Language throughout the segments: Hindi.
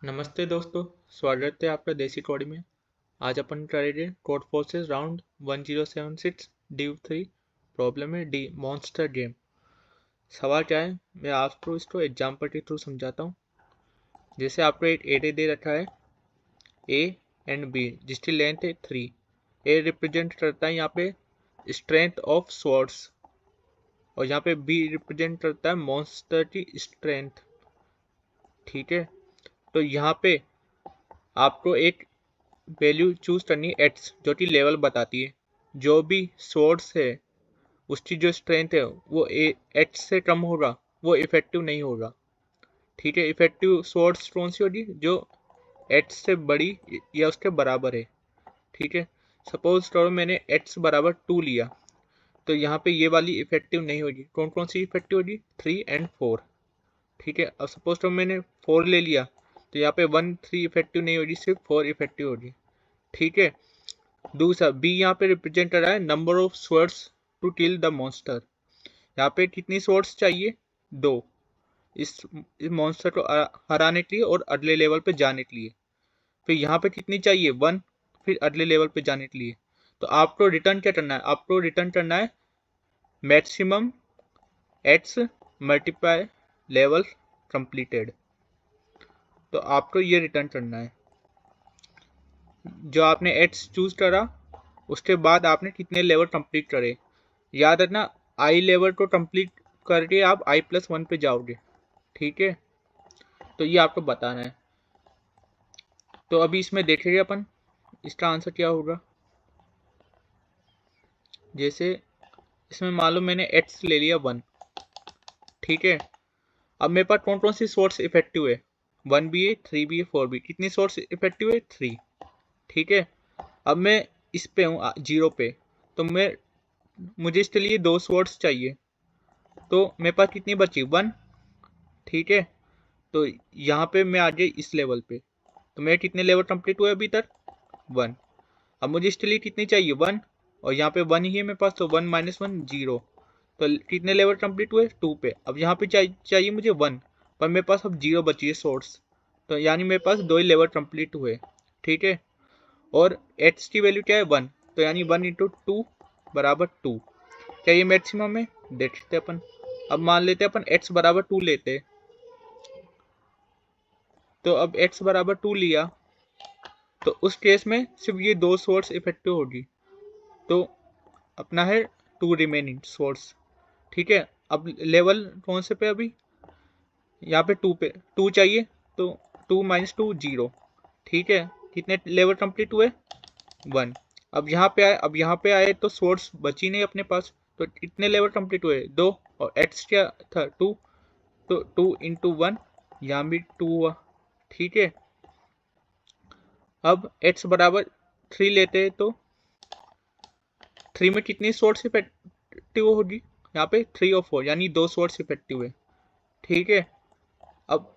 नमस्ते दोस्तों, स्वागत है आपका देसी कौड़ी में। आज अपन करेंगे code forces round 1076 due 3। Problem है डी मॉन्स्टर गेम। सवाल क्या है, मैं आपको इसको एग्जाम्पल के थ्रू समझाता हूँ। जैसे आपको एक एरे दे रखा है ए एंड बी, जिसकी लेंथ है 3। ए रिप्रेजेंट करता है यहाँ पे स्ट्रेंथ ऑफ स्वॉर्ड्स और यहाँ पे बी रिप्रेजेंट करता है मॉन्स्टर की स्ट्रेंथ। ठीक है, तो यहाँ पे आपको एक वैल्यू चूज करनी है एक्स, जो कि लेवल बताती है। जो भी सोर्स है उसकी जो स्ट्रेंथ है वो एक्स से कम होगा, वो इफेक्टिव नहीं होगा। ठीक है, इफेक्टिव सोर्स कौन सी होगी? जो एक्स से बड़ी या उसके बराबर है। ठीक है, सपोज करो मैंने एक्स बराबर 2 लिया, तो यहाँ पे ये वाली इफेक्टिव नहीं होगी। कौन कौन सी इफेक्टिव होगी? 3 एंड 4। ठीक है, अब सपोज करो मैंने 4 ले लिया, तो यहाँ पे 1 3 इफेक्टिव नहीं होगी, सिर्फ 4 इफेक्टिव होगी। ठीक है, दूसरा बी यहाँ पे रिप्रेजेंट कर रहा है number of swords to kill the monster. यहाँ पे कितनी स्वर्ड्स चाहिए? 2, इस मॉन्स्टर को हराने के लिए और अगले लेवल पे जाने के लिए। फिर यहाँ पे कितनी चाहिए? 1, फिर अगले लेवल पे जाने के लिए। तो आपको रिटर्न क्या करना है? आपको रिटर्न करना है maximum x multiply level completed. तो आपको ये रिटर्न करना है। जो आपने एक्स चूज करा, उसके बाद आपने कितने लेवल कंप्लीट करे। याद रखना, आई लेवल को कंप्लीट करके आप i+1 पे जाओगे। ठीक है, तो ये आपको बताना है। तो अभी इसमें देखेंगे अपन इसका आंसर क्या होगा। जैसे इसमें मान लो मैंने x ले लिया 1। ठीक है, अब मेरे पास कौन कौन सी सोर्स इफेक्टिव है? 1 भी है, 3 भी है, 4 भी। कितनी सोर्स इफेक्टिव है? 3। ठीक है, अब मैं इस पे हूँ 0 पे, तो मुझे इसके लिए 2 सोर्स चाहिए। तो मेरे पास कितनी बची? 1। ठीक है, तो यहाँ पे मैं आ गया इस लेवल पे, तो मेरे कितने लेवल कंप्लीट हुए अभी तक? 1। अब मुझे इसके लिए कितनी चाहिए? 1, और यहाँ पे 1 ही है मेरे पास, तो 1 - 1 0। तो कितने लेवल कंप्लीट हुए? 2 पे। अब यहाँ पे चाहिए मुझे 1, पर मेरे पास अब 0 बची है सोर्स, तो यानी मेरे पास 2 ही लेवल कंप्लीट हुए। ठीक है, और एक्स की वैल्यू क्या है? 1, तो यानी 1 × 2 बराबर 2। क्या ये मैक्सिमम है? देखते अपन। अब मान लेते हैं अपन एक्स बराबर 2 लेते हैं, तो अब x बराबर 2 लिया, तो उस केस में सिर्फ ये 2 सोर्स इफेक्टिव होगी। तो अपना है 2 रिमेनिंग सोर्स। ठीक है, अब लेवल कौन से पे? अभी यहाँ पे 2 पे 2 चाहिए, तो 2 - 2 0। ठीक है, कितने लेवल कंप्लीट हुए? 1। अब यहाँ पे आए तो सोर्स बची नहीं अपने पास, तो कितने लेवल कंप्लीट हुए? 2, और x क्या था? 2, तो 2 × 1, यहाँ भी 2 हुआ। ठीक है, अब x बराबर 3 लेते हैं, तो 3 में कितनी सोर्स इफेक्टिव होगी? यहाँ पे 3 और 4, यानी 2 सोर्स इफेक्टिव है। ठीक है, अब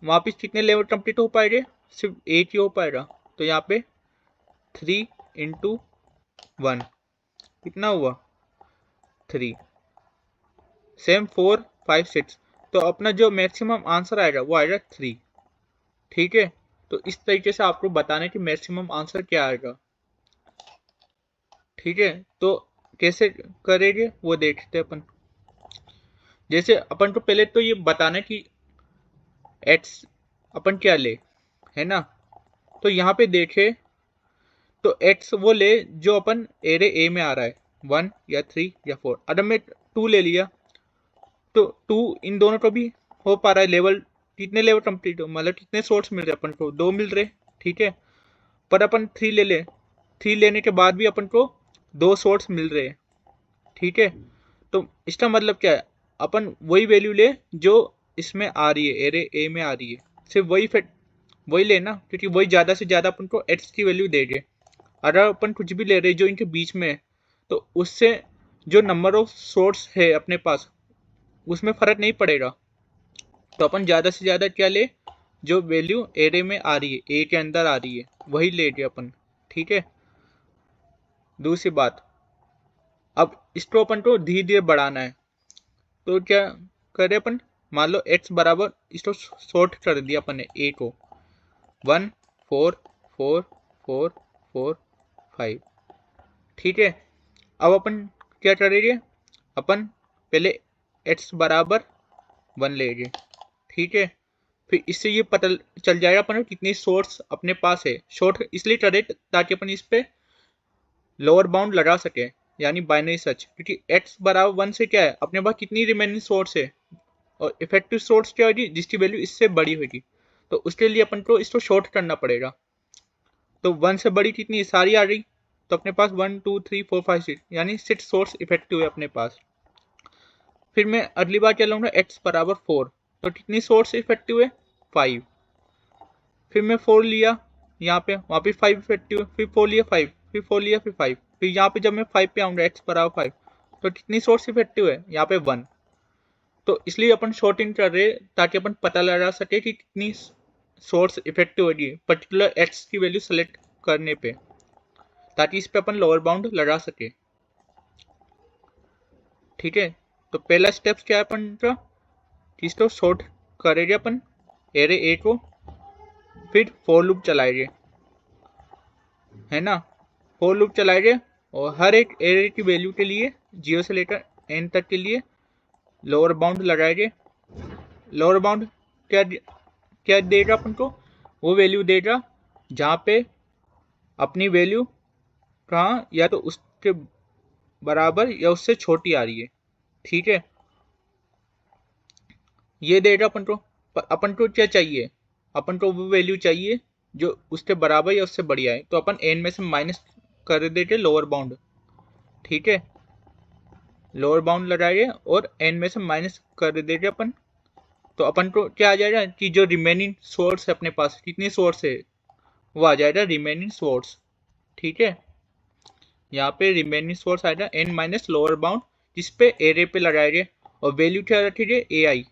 वापिस कितने लेवल कंप्लीट हो पाएंगे? सिर्फ 8 ही हो पाएगा, तो यहाँ पे 3 × 1 कितना हुआ? 3। सेम 4 5 6, तो अपना जो मैक्सिमम आंसर आएगा वो आएगा 3। ठीक है, तो इस तरीके से आपको बताना है कि मैक्सिमम आंसर क्या आएगा। ठीक है, तो कैसे करेंगे वो देखते हैं अपन। जैसे अपन को पहले तो ये बताना है कि एक्स अपन क्या ले, है ना। तो यहाँ पे देखे तो एक्स वो ले जो अपन एरे ए में आ रहा है, 1 या 3 या 4। अगर मैं 2 ले लिया, तो 2 इन दोनों को भी हो पा रहा है। लेवल कितने लेवल कंप्लीट हो, मतलब कितने सोर्स मिल रहे अपन को? 2 मिल रहे। ठीक है, पर अपन 3 ले ले, 3 लेने के बाद भी अपन को 2 सोर्स मिल रहे हैं। ठीक है, तो इसका मतलब क्या है? अपन वही वैल्यू ले जो इसमें आ रही है, एरे ए में आ रही है, सिर्फ वही लेना, क्योंकि वही ज़्यादा से ज़्यादा अपन को एक्स की वैल्यू देंगे। अगर अपन कुछ भी ले रहे जो इनके बीच में है, तो उससे जो नंबर ऑफ सोर्स है अपने पास, उसमें फ़र्क नहीं पड़ेगा। तो अपन ज़्यादा से ज़्यादा क्या ले? जो वैल्यू एरे में आ रही है, ए के अंदर आ रही है, वही लेंगे अपन। ठीक है, दूसरी बात, अब इसको अपन को धीरे धीरे बढ़ाना है। तो क्या करें अपन? मान लो x बराबर, इसको शॉर्ट कर दिया अपन ने a को, 1 4 4 4 4 5। ठीक है, अब अपन क्या करेंगे, अपन पहले x बराबर 1 लेंगे। ठीक है, फिर इससे ये पता चल जाएगा अपन को कितनी सोर्स अपने पास है। शॉर्ट इसलिए करे ताकि अपन इस पे लोअर बाउंड लगा सके, यानी बाइनरी सर्च, क्योंकि x बराबर 1 से क्या है, अपने पास कितनी रिमेनिंग सोर्स है और इफेक्टिव सोर्स क्या होगी, जिसकी वैल्यू इससे बड़ी होगी। तो उसके लिए अपन को इसको शॉर्ट करना पड़ेगा। तो 1 से बड़ी कितनी सारी आ गई, तो अपने पास 1 2 3 4 5 6 यानी 6 सोर्स इफेक्टिव है अपने पास। फिर मैं अगली बार क्या लूँगा, x बराबर 4, तो कितनी सोर्स इफेक्टिव है, 5। फिर मैं 4 लिया यहाँ पे, वहाँ पे 5 इफेक्टिव है, फिर 4 लिया 5, फिर 4 लिया, फिर 5, फिर यहाँ पे जब मैं 5 पे आऊँगा x बराबर 5, तो कितनी सोर्स इफेक्टिव है यहाँ पे 1। तो इसलिए अपन शॉर्टिंग कर रहे ताकि अपन पता लगा सके कि कितनी सोर्स इफेक्टिव होगी पर्टिकुलर x की वैल्यू सेलेक्ट करने पे, ताकि इस पे अपन लोअर बाउंड लगा सके। ठीक है, तो पहला स्टेप क्या है अपन का, इसको शॉर्ट करेंगे अपन एरे ए को, फिर फॉर लूप चलाएंगे, है ना। फॉर लूप चलाएंगे और हर एक एरे की वैल्यू के लिए 0 से लेकर n तक के लिए लोअर बाउंड लगाएंगे। लोअर बाउंड क्या क्या देगा अपन को, वो वैल्यू देगा जहाँ पे अपनी वैल्यू कहाँ या तो उसके बराबर या उससे छोटी आ रही है। ठीक है, ये देगा अपन को। पर अपन को क्या चाहिए, अपन को वो वैल्यू चाहिए जो उसके बराबर या उससे बढ़िया है, तो अपन एन में से माइनस कर देते लोअर बाउंड। ठीक है, लोअर बाउंड लगाइए और एन में से माइनस कर देते अपन, तो अपन को क्या आ जाएगा कि जो रिमेनिंग सोर्स है अपने पास, कितनी सोर्स है, वो आ जाएगा रिमेनिंग सोर्स। ठीक है, यहाँ पे रिमेनिंग सोर्स आएगा एन माइनस लोअर बाउंड, जिस पे एरे पे लगाएंगे और वैल्यू क्या रखिए ए आई,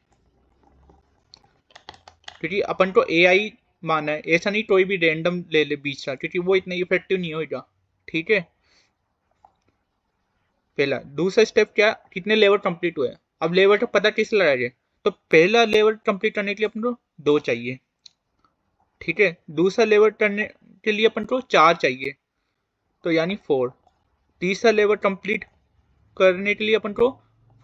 क्योंकि अपन को ए आई माना है, ऐसा नहीं कोई भी रैंडम ले ले बीच का, क्योंकि वो इतना इफेक्टिव नहीं होगा। ठीक है, पहला। दूसरा स्टेप क्या, कितने लेवल कंप्लीट हुए। अब लेवल का पता कैसे लगाएंगे, तो पहला लेवल कंप्लीट करने के लिए अपन को 2 चाहिए। ठीक है, दूसरा लेवल करने के लिए अपन को 4 चाहिए, तो यानी 4। तीसरा लेवल कंप्लीट करने के लिए अपन को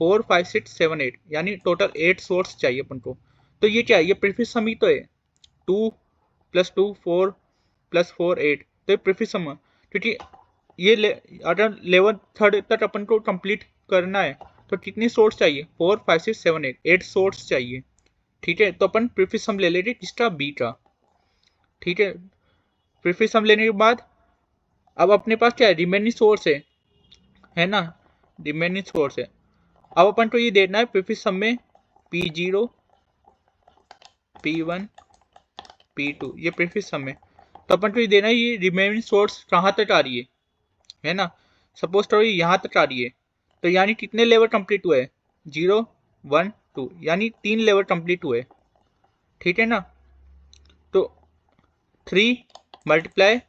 4 5 6 7 8 यानी टोटल 8 सोर्स चाहिए अपन को। तो ये क्या है, ये प्रीफिक्स सम ही तो है, 2 + 2 4 + 4 8, तो ये प्रीफिक्स सम है। क्योंकि ये अगर लेवल 3 तक अपन को कंप्लीट करना है तो कितनी सोर्स चाहिए, 4 5 6 7 8 8 सोर्स चाहिए। ठीक है, तो अपन प्रीफिक्स सम ले लेंगे किसका, बी का। ठीक है, प्रीफिक्स सम लेने के बाद अब अपने पास क्या है, रिमेनिंग सोर्स है ना, रिमेनिंग सोर्स है। अब अपन को ये देखना है प्रीफिक्स सम में P0 P1 P2 ये प्रीफिक्स सम है, तो अपन को ये देना है ये रिमेनिंग सोर्स कहाँ तक आ रही है ना। सपोज करो यहाँ तक आ रही है, तो यानी कितने लेवल कंप्लीट हुए, 0 1 2 यानी 3 लेवल कंप्लीट हुए। ठीक है ना, तो 3 ×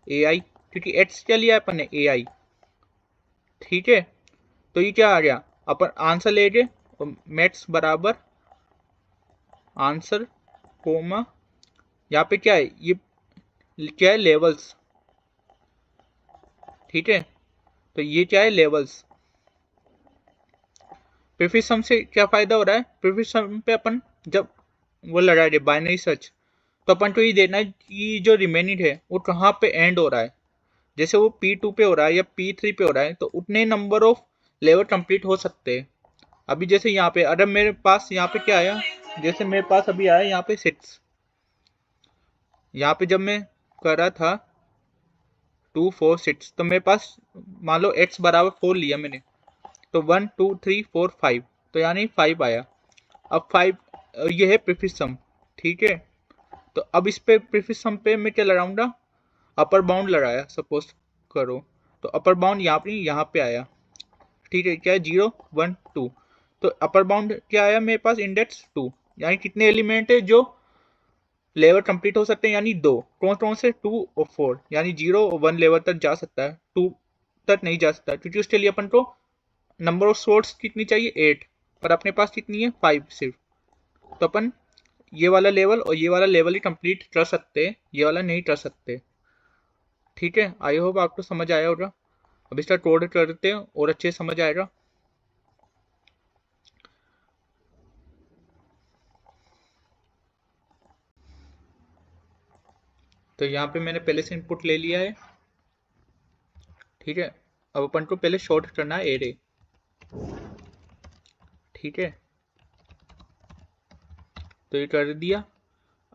AI, क्योंकि x क्या लिया है अपन ने, AI। ठीक है, तो ये क्या आ गया, अपन आंसर ले गए और मैथ्स बराबर आंसर कोमा, यहाँ पे क्या है, ये क्या है, लेवल्स। ठीक है, तो ये क्या है, लेवल्स। प्रीफिक्स सम से क्या फायदा हो रहा है, प्रीफिक्स सम पे अपन जब वो लगा दे बाइनरी सर्च, तो अपन को ये देना है कि जो रिमेनिंग है वो कहाँ पे एंड हो रहा है। जैसे वो P2 पे हो रहा है या P3 पे हो रहा है, तो उतने नंबर ऑफ लेवल कंप्लीट हो सकते हैं। अभी जैसे यहाँ पे अगर मेरे पास यहाँ पे क्या आया, जैसे मेरे पास अभी आया यहाँ पे 6, यहाँ पे जब मैं कर रहा था 2 4 6, तो मेरे पास मान लो x बराबर 4 लिया मैंने, तो 1 2 3 4 5, तो यानी 5 आया। अब 5 ये है प्रीफिक्स सम। ठीक है, तो अब इस पे प्रीफिक्स सम पे मैं क्या लगाऊंगा, अपर बाउंड लगाया सपोज करो, तो अपर बाउंड यहाँ पे आया। ठीक है, क्या है, 0 1 2, तो अपर बाउंड क्या आया मेरे पास, इंडेक्स 2, यानी कितने एलिमेंट है जो लेवल कंप्लीट हो सकते हैं, यानी 2। कौन कौन से, 2 और 4, यानी 0 और 1 लेवल तक जा सकता है, 2 तक नहीं जा सकता, क्योंकि उसके लिए अपन को नंबर ऑफ सोर्स कितनी चाहिए, 8, पर अपने पास कितनी है, 5 सिर्फ। तो अपन ये वाला लेवल और ये वाला लेवल ही कंप्लीट कर सकते हैं, ये वाला नहीं कर सकते। ठीक है, आई होप आपको समझ आया होगा। अब इसका कोड करते हैं और अच्छे से समझ आएगा। तो यहाँ पे मैंने पहले से इनपुट ले लिया है। ठीक है, अब अपन को पहले शॉर्ट करना है एरे। ठीक है, तो ये कर दिया।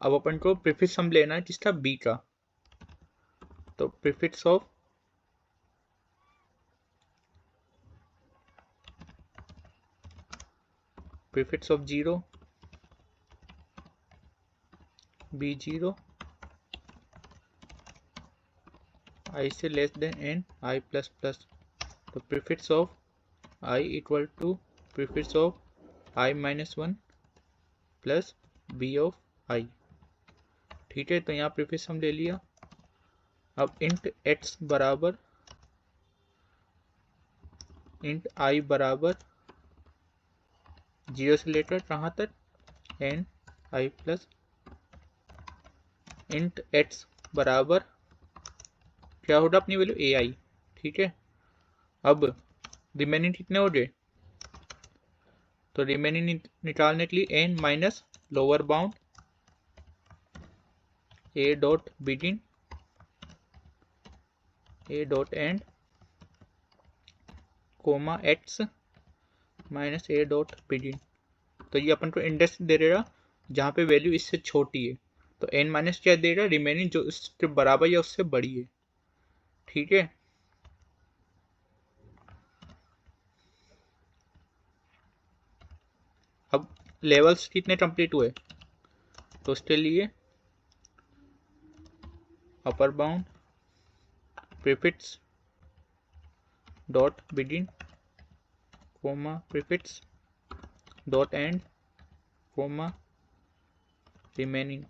अब अपन को प्रीफिक्स सम लेना है किसका, बी का। तो prefix of zero b zero i से less than n i plus plus. तो prefix of i equal to prefix of i minus one plus b of i. ठीक है, तो यहाँ प्रीफिक्स हम ले लिया। अब इंट एक्स बराबर इंट आई बराबर जीरो से लेकर कहाँ तक n i plus int x बराबर क्या होगा अपनी वैल्यू ए आई। ठीक है, अब रिमेनिंग कितने हो गए, तो रिमेनिंग निकालने के लिए N minus lower bound A dot begin A dot end comma X minus A dot begin. तो ये अपन को इंडेक्स दे देगा जहाँ पे वैल्यू इससे छोटी है। तो एन माइनस क्या देगा, रिमेनिंग जो इसके बराबर या उससे बड़ी है। ठीक है, अब लेवल्स कितने कंप्लीट हुए, तो उसके लिए upper bound prefix dot begin comma prefix dot end comma remaining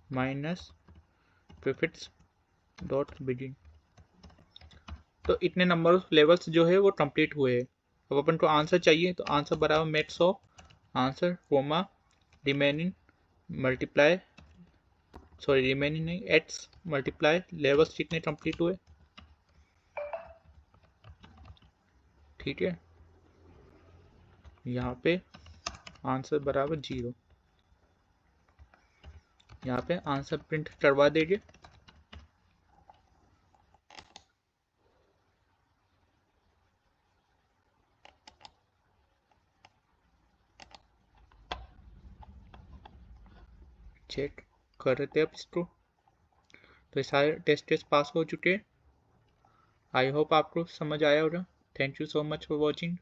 minus prefix dot begin. तो इतने नंबर ऑफ लेवल्स जो है वो कंप्लीट हुए हैं। अब अपन को आंसर चाहिए, तो आंसर बराबर max of answer comma remaining multiply remaining नहीं एक्स मल्टीप्लाई लेवल्स कितने कंप्लीट हुए। ठीक है, यहाँ पे आंसर बराबर जीरो, यहाँ पे आंसर प्रिंट करवा देंगे। चेक कर रहे थे अब इसको। तो ये सारे टेस्ट पास हो चुके हैं। आई होप आपको समझ आया होगा। Thank you so much for watching.